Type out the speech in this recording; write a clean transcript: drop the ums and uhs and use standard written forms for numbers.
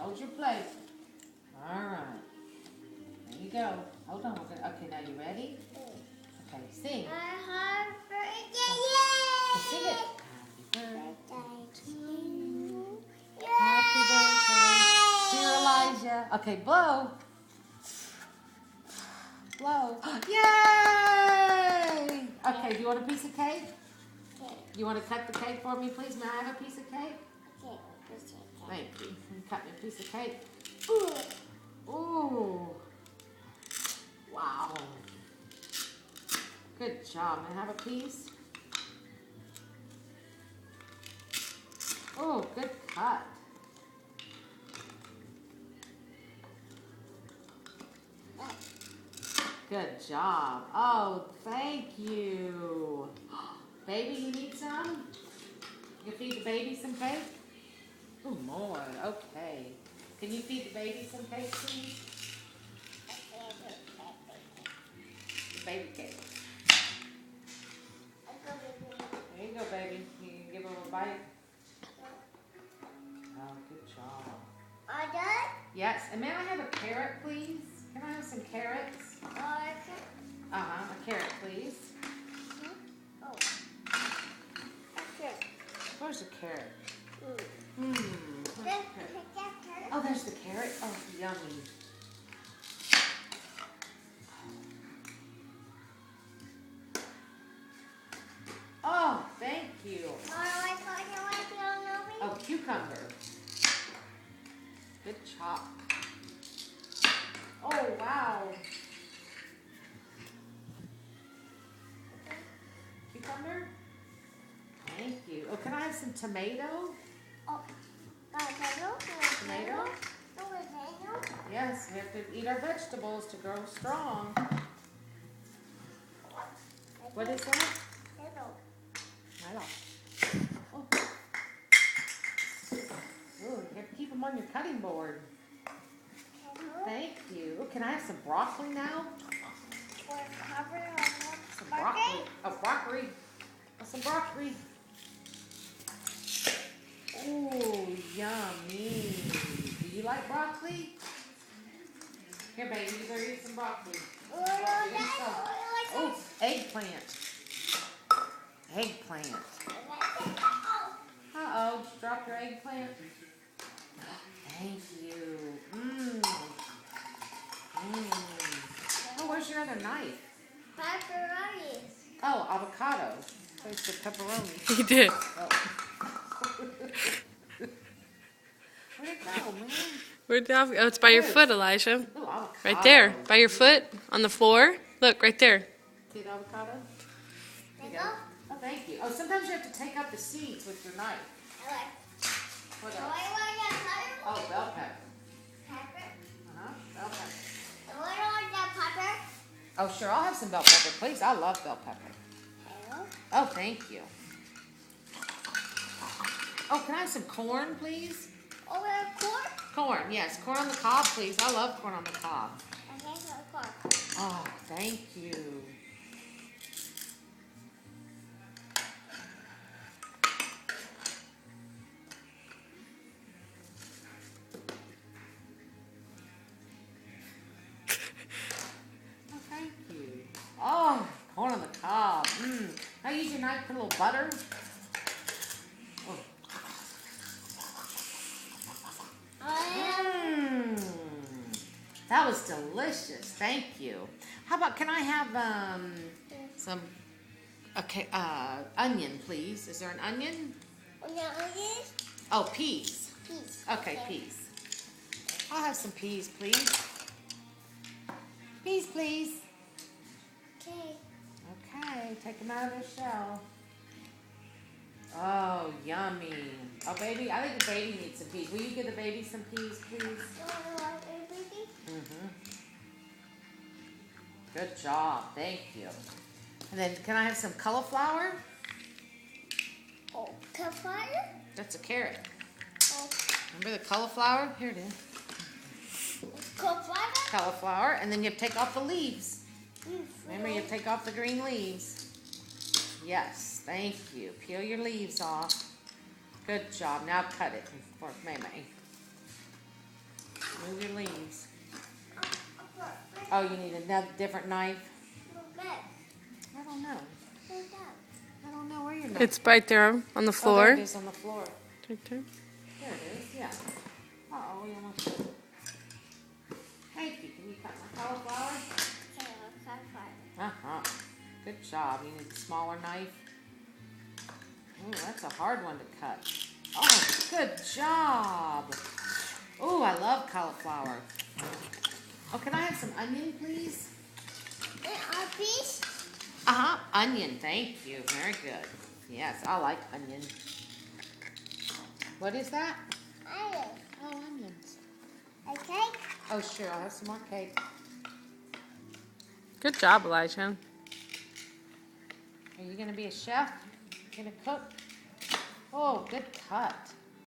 Hold your plate. All right. There you go. Hold on. Okay, now you ready? Okay, sing. Happy Well, sing it. birthday to you. Happy birthday, dear Elijah. Okay, blow. Blow. Yay! Okay, do you want a piece of cake? You want to cut the cake for me, please? May I have a piece of cake? Thank you. You cut me a piece of cake. Ooh. Wow. Good job. May I have a piece? Oh, good cut. Good job. Oh, thank you. Baby, you need some? You feed the baby some cake? Oh, more. Okay. Can you feed the baby some cake, please? The baby cake. There you go, baby. You can give her a bite. Oh, good job. Are done? Yes. And may I have a carrot, please? Can I have some carrots? A carrot, please. Where's the carrot? Where's the carrot? Oh, there's the carrot. Oh, yummy. Oh, thank you. Oh, cucumber. Good chop. Oh, wow. Cucumber? Thank you. Oh, can I have some tomato? Tomato? Yes, we have to eat our vegetables to grow strong. What is that? Right off. Oh. Ooh, you have to keep them on your cutting board. Thank you. Oh, can I have some broccoli now? Some broccoli. Oh, broccoli. Oh, some broccoli. Ooh, yummy. Do you like broccoli? Here, baby, you better eat some broccoli. Oh, eggplant. Eggplant. Uh-oh, just dropped your eggplant. Thank you. Oh, where's your other knife? Oh, avocado. There's the pepperoni. He did. Oh. Where'd it go, man? Where'd the oh, it's by your foot, Elijah. Oh, avocado. Right there. By your foot on the floor. Look, right there. See the avocado? There you go. Oh, thank you. Oh, sometimes you have to take out the seeds with your knife. What else? Oh, bell pepper. Bell pepper. Oh, sure. I'll have some bell pepper, please. I love bell pepper. Oh, thank you. Oh, can I have some corn, please? Corn, yes. Corn on the cob, please. I love corn on the cob. Oh, thank you. Oh, thank you. Oh, corn on the cob. Now use your knife, put a little butter. Oh. That was delicious. Thank you. How about, can I have some onion, please? Is there an onion? Oh, peas. Okay, peas. I'll have some peas, please. Peas, please. Okay, take them out of their shell. Oh, yummy. Oh, baby, I think the baby needs some peas. Will you give the baby some peas, please? Good job. Thank you. And then, can I have some cauliflower? That's a carrot. Remember the cauliflower? Here it is. Cauliflower. And then you have to take off the leaves. Remember, you have to take off the green leaves. Yes, thank you. Peel your leaves off. Good job. Now cut it for May May. Move your leaves. Oh, you need another different knife? I don't know. I don't know where your knife It's right there on the Oh, there floor. it is on the floor. Right there. There it is, yeah. Uh-oh, we almost... Thank you. Can you cut my cauliflower? Uh-huh. Good job. You need a smaller knife. Oh, that's a hard one to cut. Oh, good job. Oh, I love cauliflower. Oh, can I have some onion, please? Uh-huh. Onion. Thank you. Very good. Yes, I like onion. What is that? Oh, onions. Oh, sure. I'll have some more cake. Good job, Elijah. Are you going to be a chef? Going to cook? Oh, good cut.